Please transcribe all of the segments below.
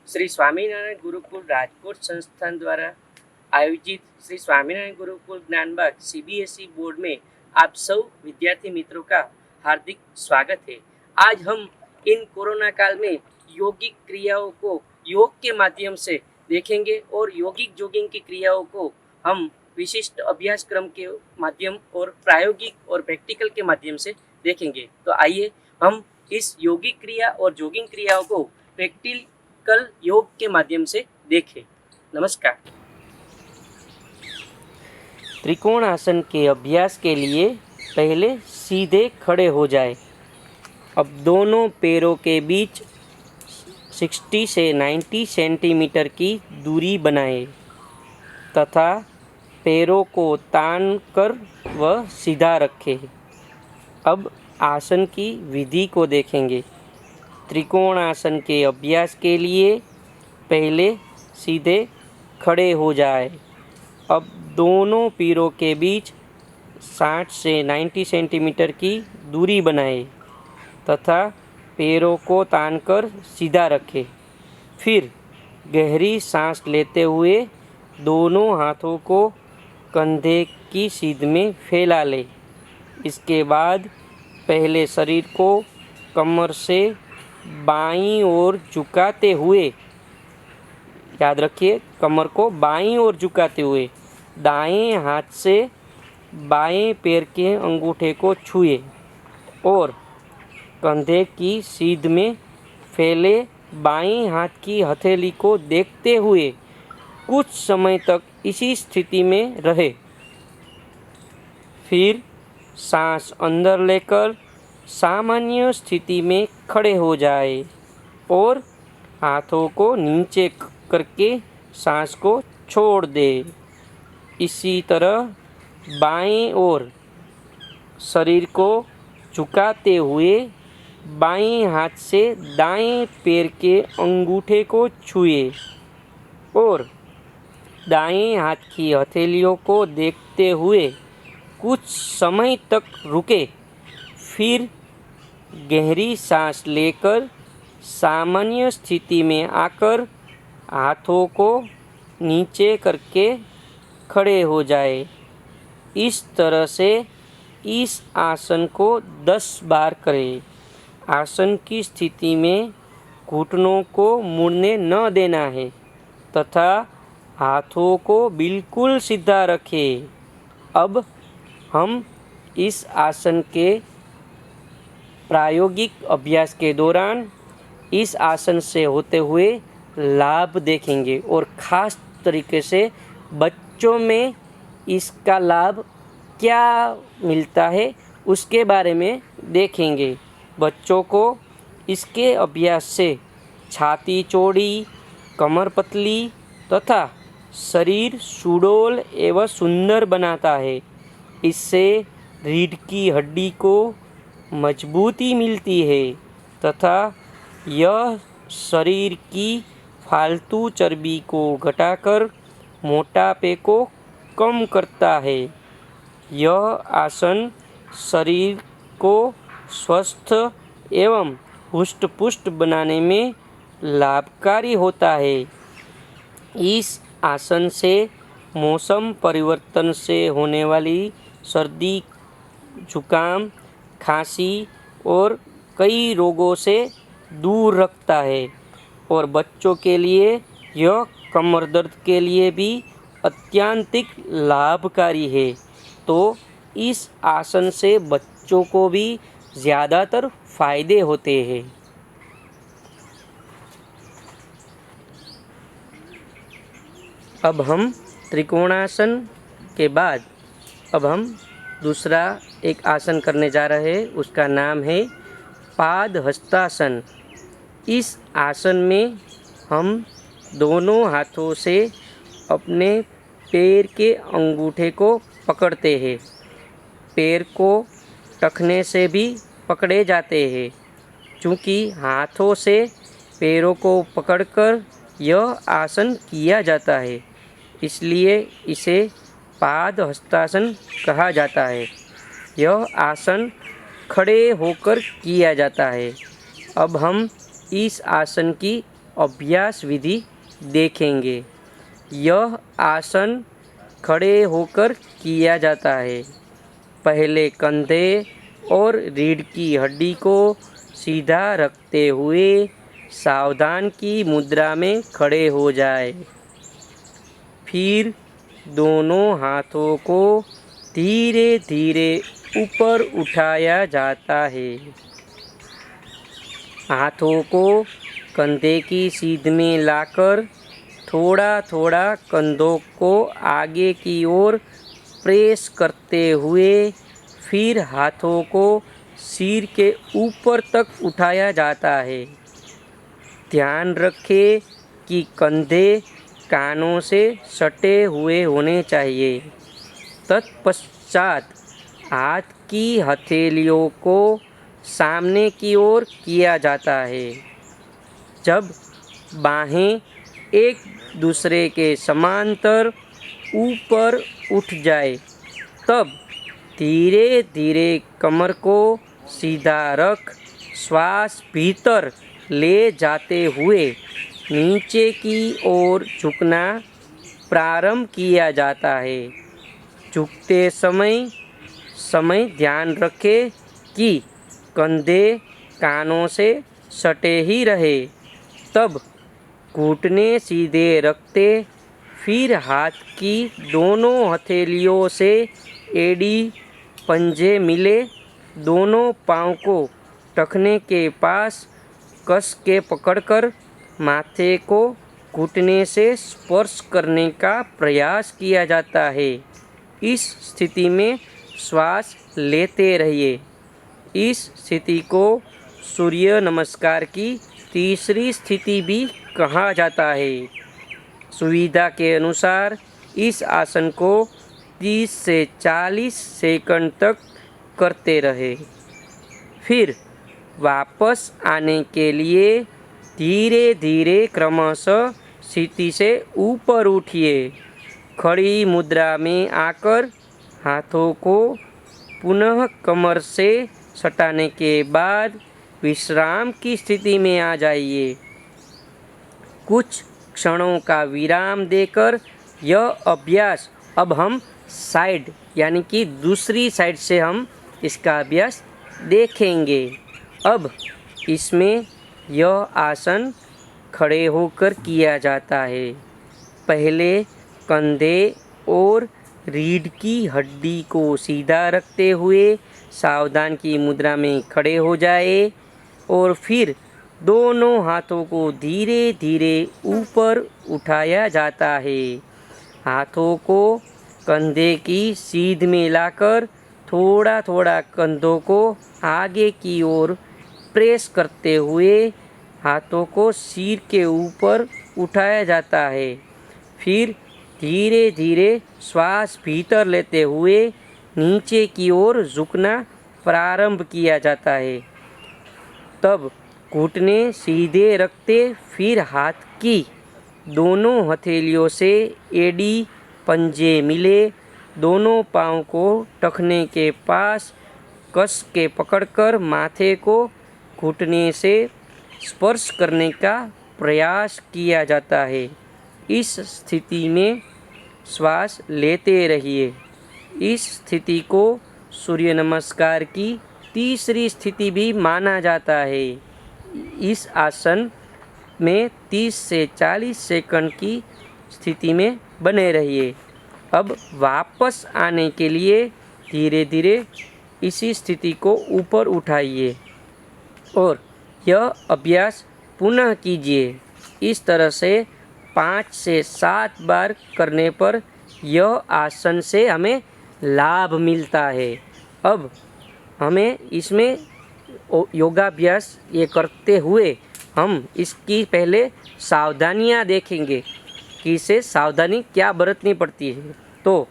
श्री स्वामीनारायण गुरुकुल राजकोट संस्थान द्वारा आयोजित श्री स्वामीनारायण गुरुकुल ज्ञानबाग सीबीएसई बोर्ड में आप सब विद्यार्थी मित्रों का हार्दिक स्वागत है। आज हम इन कोरोना काल में योगिक क्रियाओं को योग के माध्यम से देखेंगे और यौगिक जॉगिंग की क्रियाओं को हम विशिष्ट अभ्यास क्रम के माध्यम और प्रायोगिक और प्रैक्टिकल के माध्यम से देखेंगे। तो आइए हम इस यौगिक क्रिया और जॉगिंग क्रियाओं को प्रैक्टिकल योग के माध्यम से देखें। नमस्कार। त्रिकोण आसन के अभ्यास के लिए पहले सीधे खड़े हो जाए। अब दोनों पैरों के बीच 60 से 90 सेंटीमीटर की दूरी बनाएं तथा पैरों को तान कर व सीधा रखें। अब आसन की विधि को देखेंगे। त्रिकोण आसन के अभ्यास के लिए पहले सीधे खड़े हो जाए। अब दोनों पैरों के बीच 60 से 90 सेंटीमीटर की दूरी बनाएं तथा पैरों को तानकर सीधा रखें। फिर गहरी सांस लेते हुए दोनों हाथों को कंधे की सीध में फैला लें। इसके बाद पहले शरीर को कमर से बाईं ओर झुकाते हुए, याद रखिए कमर को बाईं ओर झुकाते हुए दाएं हाथ से बाएं पैर के अंगूठे को छुए और कंधे की सीध में फैले बाईं हाथ की हथेली को देखते हुए कुछ समय तक इसी स्थिति में रहे। फिर सांस अंदर लेकर सामान्य स्थिति में खड़े हो जाए और हाथों को नीचे करके सांस को छोड़ दे। इसी तरह बाएं ओर शरीर को झुकाते हुए बाएं हाथ से दाएं पैर के अंगूठे को छुए और दाएं हाथ की हथेलियों को देखते हुए कुछ समय तक रुके। फिर गहरी सांस लेकर सामान्य स्थिति में आकर हाथों को नीचे करके खड़े हो जाए। इस तरह से इस आसन को 10 बार करें। आसन की स्थिति में घुटनों को मुड़ने न देना है तथा हाथों को बिल्कुल सीधा रखें। अब हम इस आसन के प्रायोगिक अभ्यास के दौरान इस आसन से होते हुए लाभ देखेंगे और ख़ास तरीके से बच्चों में इसका लाभ क्या मिलता है उसके बारे में देखेंगे। बच्चों को इसके अभ्यास से छाती चौड़ी, कमर पतली तथा शरीर सुडौल एवं सुंदर बनाता है। इससे रीढ़ की हड्डी को मजबूती मिलती है तथा यह शरीर की फालतू चर्बी को घटाकर मोटापे को कम करता है। यह आसन शरीर को स्वस्थ एवं हुष्ट-पुष्ट बनाने में लाभकारी होता है। इस आसन से मौसम परिवर्तन से होने वाली सर्दी, जुकाम, खांसी और कई रोगों से दूर रखता है और बच्चों के लिए यह कमर दर्द के लिए भी अत्यंतिक लाभकारी है। तो इस आसन से बच्चों को भी ज़्यादातर फायदे होते हैं। अब हम त्रिकोणासन के बाद अब हम दूसरा एक आसन करने जा रहे हैं। उसका नाम है पाद हस्तासन। इस आसन में हम दोनों हाथों से अपने पैर के अंगूठे को पकड़ते हैं। पैर को टखने से भी पकड़े जाते हैं। चूँकि हाथों से पैरों को पकड़कर यह आसन किया जाता है, इसलिए इसे पाद हस्तासन कहा जाता है। यह आसन खड़े होकर किया जाता है। अब हम इस आसन की अभ्यास विधि देखेंगे। यह आसन खड़े होकर किया जाता है। पहले कंधे और रीढ़ की हड्डी को सीधा रखते हुए सावधान की मुद्रा में खड़े हो जाए। फिर दोनों हाथों को धीरे धीरे ऊपर उठाया जाता है। हाथों को कंधे की सीध में लाकर थोड़ा थोड़ा कंधों को आगे की ओर प्रेस करते हुए फिर हाथों को सिर के ऊपर तक उठाया जाता है। ध्यान रखें कि कंधे कानों से सटे हुए होने चाहिए। तत्पश्चात हाथ की हथेलियों को सामने की ओर किया जाता है। जब बाहें एक दूसरे के समांतर ऊपर उठ जाए तब धीरे धीरे कमर को सीधा रख श्वास भीतर ले जाते हुए नीचे की ओर झुकना प्रारंभ किया जाता है। झुकते समय ध्यान रखें कि कंधे कानों से सटे ही रहे। तब घुटने सीधे रखते फिर हाथ की दोनों हथेलियों से एड़ी पंजे मिले दोनों पाँव को टखने के पास कस के पकड़कर माथे को घुटने से स्पर्श करने का प्रयास किया जाता है। इस स्थिति में श्वास लेते रहिए। इस स्थिति को सूर्य नमस्कार की तीसरी स्थिति भी कहा जाता है। सुविधा के अनुसार इस आसन को 30 से 40 सेकंड तक करते रहे। फिर वापस आने के लिए धीरे धीरे क्रमशः स्थिति से ऊपर उठिए। खड़ी मुद्रा में आकर हाथों को पुनः कमर से सटाने के बाद विश्राम की स्थिति में आ जाइए। कुछ क्षणों का विराम देकर यह अभ्यास अब हम साइड यानी कि दूसरी साइड से हम इसका अभ्यास देखेंगे। अब इसमें यह आसन खड़े होकर किया जाता है। पहले कंधे और रीढ़ की हड्डी को सीधा रखते हुए सावधान की मुद्रा में खड़े हो जाए और फिर दोनों हाथों को धीरे धीरे ऊपर उठाया जाता है। हाथों को कंधे की सीध में लाकर थोड़ा थोड़ा कंधों को आगे की ओर प्रेस करते हुए हाथों को सिर के ऊपर उठाया जाता है। फिर धीरे धीरे श्वास भीतर लेते हुए नीचे की ओर झुकना प्रारंभ किया जाता है। तब घुटने सीधे रखते फिर हाथ की दोनों हथेलियों से एड़ी पंजे मिले दोनों पाँव को टखने के पास कस के पकड़कर माथे को घुटने से स्पर्श करने का प्रयास किया जाता है। इस स्थिति में श्वास लेते रहिए। इस स्थिति को सूर्य नमस्कार की तीसरी स्थिति भी माना जाता है। इस आसन में 30 से 40 सेकंड की स्थिति में बने रहिए। अब वापस आने के लिए धीरे धीरे इसी स्थिति को ऊपर उठाइए और यह अभ्यास पुनः कीजिए। इस तरह से 5 से 7 बार करने पर यह आसन से हमें लाभ मिलता है। अब हमें इसमें योगाभ्यास ये करते हुए हम इसकी पहले सावधानियां देखेंगे कि इसे सावधानी क्या बरतनी पड़ती है। तो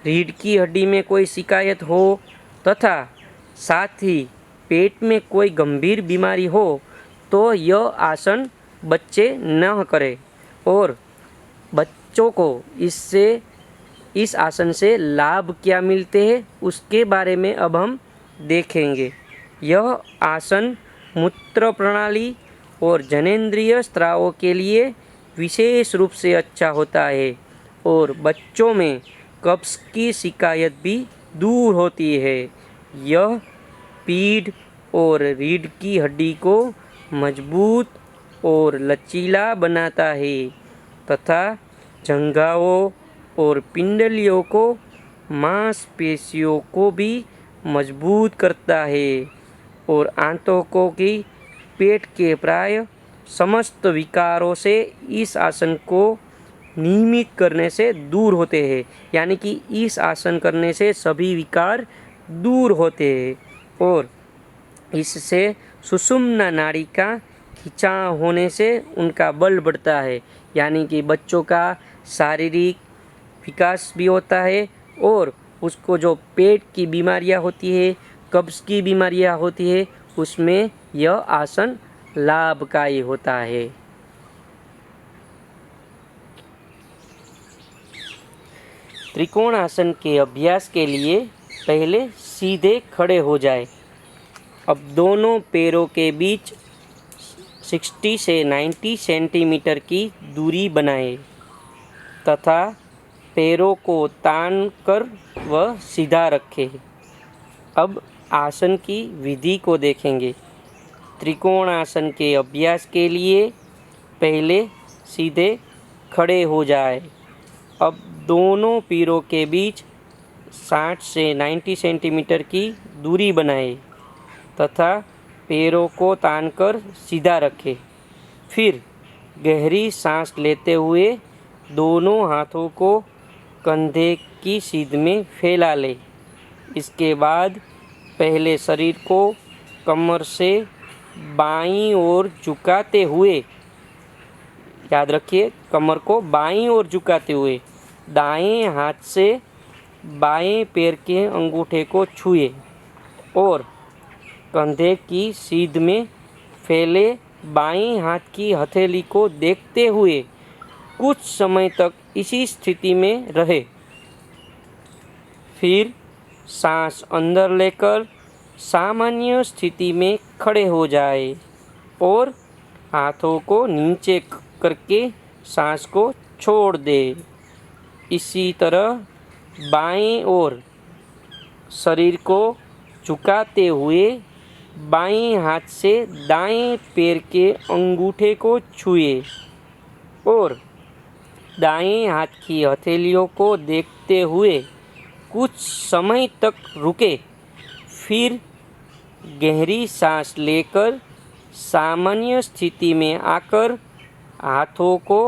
रीढ़ की हड्डी में कोई शिकायत हो तथा साथ ही पेट में कोई गंभीर बीमारी हो तो यह आसन बच्चे न करें और बच्चों को इस आसन से लाभ क्या मिलते हैं उसके बारे में अब हम देखेंगे। यह आसन मूत्र प्रणाली और जननेंद्रिय स्रावों के लिए विशेष रूप से अच्छा होता है और बच्चों में कब्ज की शिकायत भी दूर होती है। यह पीठ और रीढ़ की हड्डी को मजबूत और लचीला बनाता है तथा जंघाओं और पिंडलियों को मांसपेशियों को भी मजबूत करता है और आंतों की पेट के प्राय समस्त विकारों से इस आसन को नियमित करने से दूर होते हैं। यानी कि इस आसन करने से सभी विकार दूर होते हैं और इससे सुषुम्ना नाड़ी का खिंचाव होने से उनका बल बढ़ता है। यानी कि बच्चों का शारीरिक विकास भी होता है और उसको जो पेट की बीमारियां होती है, कब्ज की बीमारियां होती है, उसमें यह आसन लाभकारी होता है। त्रिकोण आसन के अभ्यास के लिए पहले सीधे खड़े हो जाए। अब दोनों पैरों के बीच 60 से 90 सेंटीमीटर की दूरी बनाएं तथा पैरों को तान कर वह सीधा रखें। अब आसन की विधि को देखेंगे। त्रिकोण आसन के अभ्यास के लिए पहले सीधे खड़े हो जाए। अब दोनों पैरों के बीच 60 से 90 सेंटीमीटर की दूरी बनाएं तथा पैरों को तानकर सीधा रखें। फिर गहरी सांस लेते हुए दोनों हाथों को कंधे की सीध में फैला लें। इसके बाद पहले शरीर को कमर से बाईं ओर झुकाते हुए, याद रखिए कमर को बाईं ओर झुकाते हुए, दाएं हाथ से बाएं पैर के अंगूठे को छुए और कंधे की सीध में फैले बाईं हाथ की हथेली को देखते हुए कुछ समय तक इसी स्थिति में रहे। फिर सांस अंदर लेकर सामान्य स्थिति में खड़े हो जाए और हाथों को नीचे करके सांस को छोड़ दे। इसी तरह बाएं ओर शरीर को झुकाते हुए बाएं हाथ से दाएं पैर के अंगूठे को छुए और दाएं हाथ की हथेलियों को देखते हुए कुछ समय तक रुके। फिर गहरी सांस लेकर सामान्य स्थिति में आकर हाथों को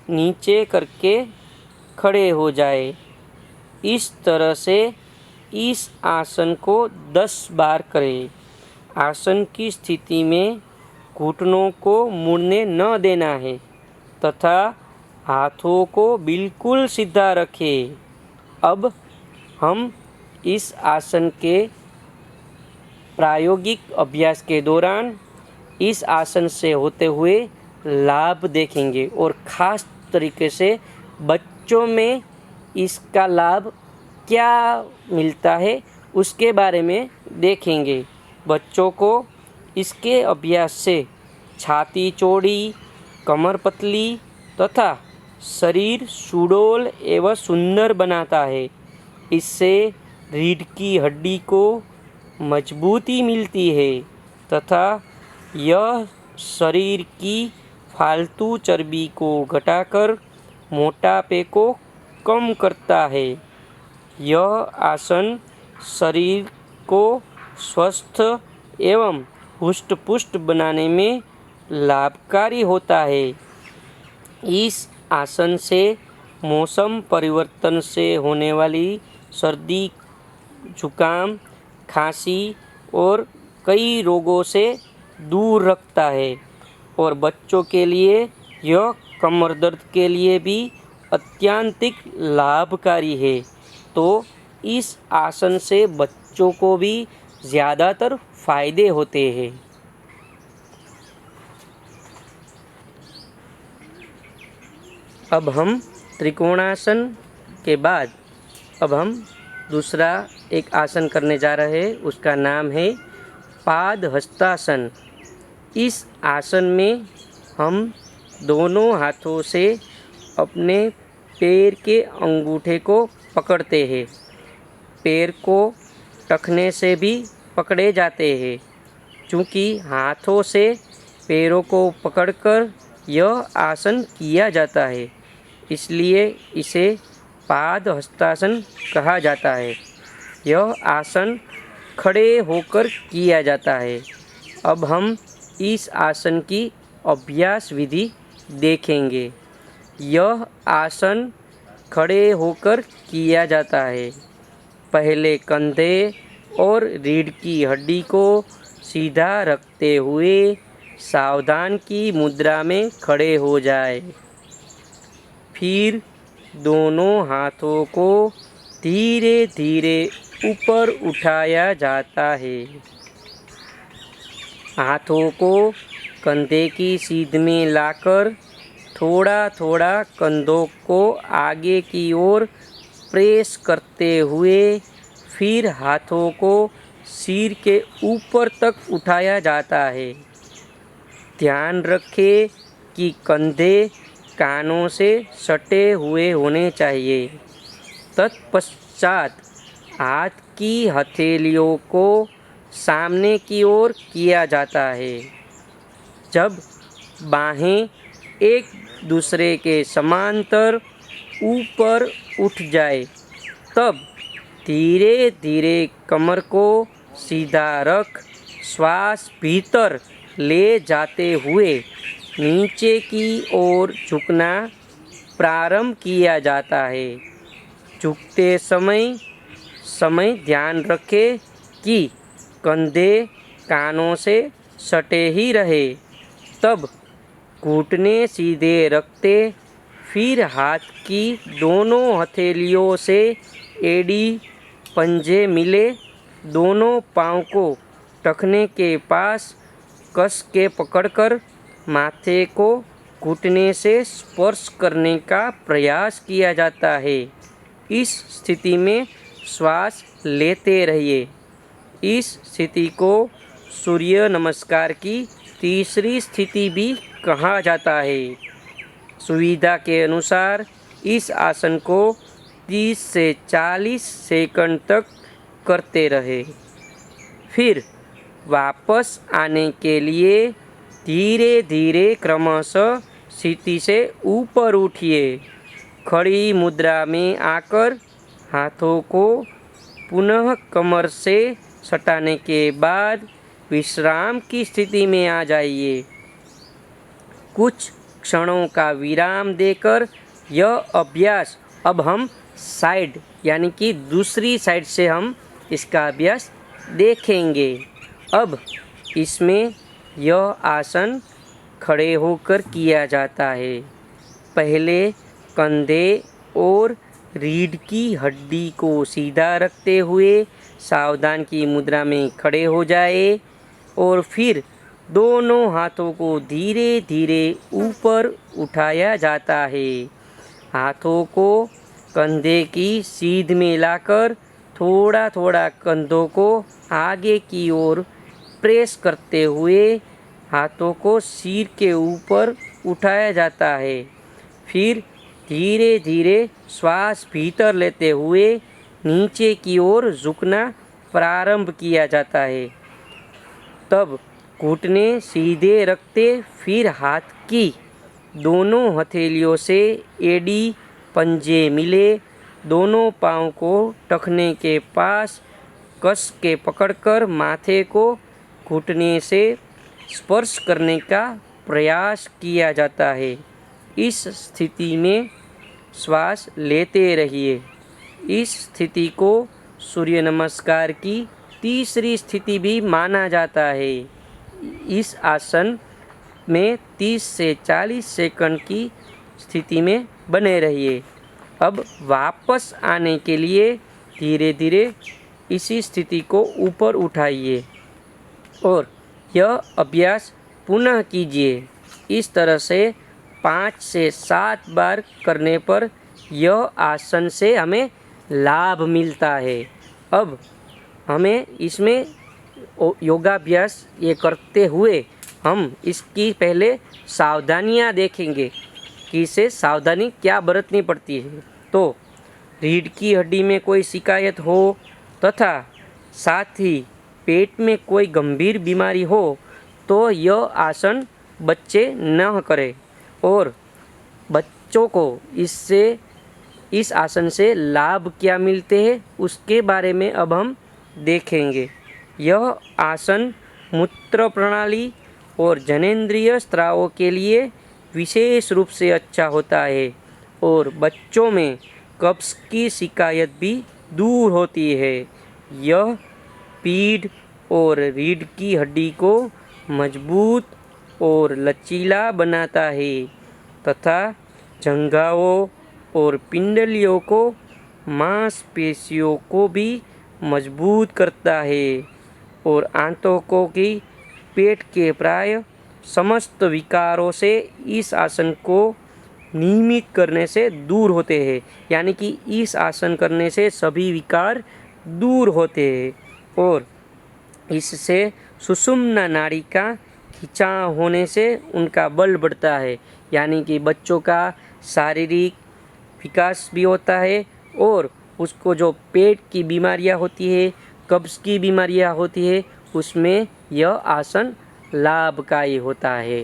नीचे करके खड़े हो जाए। इस तरह से इस आसन को 10 बार करें। आसन की स्थिति में घुटनों को मुड़ने न देना है तथा हाथों को बिल्कुल सीधा रखें। अब हम इस आसन के प्रायोगिक अभ्यास के दौरान इस आसन से होते हुए लाभ देखेंगे और ख़ास तरीके से बच्चों में इसका लाभ क्या मिलता है उसके बारे में देखेंगे। बच्चों को इसके अभ्यास से छाती चौड़ी, कमर पतली तथा शरीर सुडौल एवं सुंदर बनाता है। इससे रीढ़ की हड्डी को मजबूती मिलती है तथा यह शरीर की फालतू चर्बी को घटाकर मोटापे को कम करता है। यह आसन शरीर को स्वस्थ एवं हुष्ट-पुष्ट बनाने में लाभकारी होता है। इस आसन से मौसम परिवर्तन से होने वाली सर्दी, जुकाम, खांसी और कई रोगों से दूर रखता है और बच्चों के लिए यह कमर दर्द के लिए भी अत्यंतिक लाभकारी है। तो इस आसन से बच्चों को भी ज़्यादातर फायदे होते हैं। अब हम त्रिकोणासन के बाद अब हम दूसरा एक आसन करने जा रहे हैं। उसका नाम है पाद हस्तासन। इस आसन में हम दोनों हाथों से अपने पैर के अंगूठे को पकड़ते हैं। पैर को टखने से भी पकड़े जाते हैं। चूँकि हाथों से पैरों को पकड़कर यह आसन किया जाता है, इसलिए इसे पाद हस्तासन कहा जाता है। यह आसन खड़े होकर किया जाता है। अब हम इस आसन की अभ्यास विधि देखेंगे। यह आसन खड़े होकर किया जाता है। पहले कंधे और रीढ़ की हड्डी को सीधा रखते हुए सावधान की मुद्रा में खड़े हो जाए। फिर दोनों हाथों को धीरे धीरे ऊपर उठाया जाता है। हाथों को कंधे की सीध में लाकर थोड़ा थोड़ा कंधों को आगे की ओर प्रेस करते हुए फिर हाथों को सिर के ऊपर तक उठाया जाता है। ध्यान रखें कि कंधे कानों से सटे हुए होने चाहिए। तत्पश्चात हाथ की हथेलियों को सामने की ओर किया जाता है। जब बाहें एक दूसरे के समांतर ऊपर उठ जाए, तब धीरे धीरे कमर को सीधा रख श्वास भीतर ले जाते हुए नीचे की ओर झुकना प्रारंभ किया जाता है। झुकते समय ध्यान रखें कि कंधे कानों से सटे ही रहे। तब घुटने सीधे रखते फिर हाथ की दोनों हथेलियों से एड़ी पंजे मिले दोनों पाँव को टखने के पास कस के पकड़कर माथे को घुटने से स्पर्श करने का प्रयास किया जाता है। इस स्थिति में श्वास लेते रहिए। इस स्थिति को सूर्य नमस्कार की तीसरी स्थिति भी कहा जाता है। सुविधा के अनुसार इस आसन को 30 से 40 सेकंड तक करते रहे। फिर वापस आने के लिए धीरे धीरे क्रमशः स्थिति से ऊपर उठिए। खड़ी मुद्रा में आकर हाथों को पुनः कमर से सटाने के बाद विश्राम की स्थिति में आ जाइए। कुछ क्षणों का विराम देकर यह अभ्यास अब हम साइड यानी कि दूसरी साइड से हम इसका अभ्यास देखेंगे। अब इसमें यह आसन खड़े होकर किया जाता है। पहले कंधे और रीढ़ की हड्डी को सीधा रखते हुए सावधान की मुद्रा में खड़े हो जाए और फिर दोनों हाथों को धीरे धीरे ऊपर उठाया जाता है। हाथों को कंधे की सीध में लाकर थोड़ा थोड़ा कंधों को आगे की ओर प्रेस करते हुए हाथों को सिर के ऊपर उठाया जाता है। फिर धीरे धीरे श्वास भीतर लेते हुए नीचे की ओर झुकना प्रारंभ किया जाता है। तब घुटने सीधे रखते फिर हाथ की दोनों हथेलियों से एड़ी पंजे मिले दोनों पाँव को टखने के पास कस के पकड़कर माथे को घुटने से स्पर्श करने का प्रयास किया जाता है। इस स्थिति में श्वास लेते रहिए। इस स्थिति को सूर्य नमस्कार की तीसरी स्थिति भी माना जाता है। इस आसन में 30 से 40 सेकंड की स्थिति में बने रहिए। अब वापस आने के लिए धीरे धीरे इसी स्थिति को ऊपर उठाइए और यह अभ्यास पुनः कीजिए। इस तरह से 5 से 7 बार करने पर यह आसन से हमें लाभ मिलता है। अब हमें इसमें योगाभ्यास ये करते हुए हम इसकी पहले सावधानियाँ देखेंगे कि इसे सावधानी क्या बरतनी पड़ती है। तो रीढ़ की हड्डी में कोई शिकायत हो तथा साथ ही पेट में कोई गंभीर बीमारी हो तो यह आसन बच्चे न करें और बच्चों को इस आसन से लाभ क्या मिलते हैं उसके बारे में अब हम देखेंगे। यह आसन मूत्र प्रणाली और जननेंद्रिय स्रावों के लिए विशेष रूप से अच्छा होता है और बच्चों में कब्ज की शिकायत भी दूर होती है। यह पीठ और रीढ़ की हड्डी को मजबूत और लचीला बनाता है तथा जंघाओं और पिंडलियों को मांसपेशियों को भी मजबूत करता है और आंतों की पेट के प्राय समस्त विकारों से इस आसन को नियमित करने से दूर होते हैं। यानी कि इस आसन करने से सभी विकार दूर होते हैं और इससे सुषुम्ना नाड़ी का खिंचाव होने से उनका बल बढ़ता है। यानी कि बच्चों का शारीरिक विकास भी होता है और उसको जो पेट की बीमारियां होती है, कब्ज की बीमारियां होती है, उसमें यह आसन लाभकारी होता है।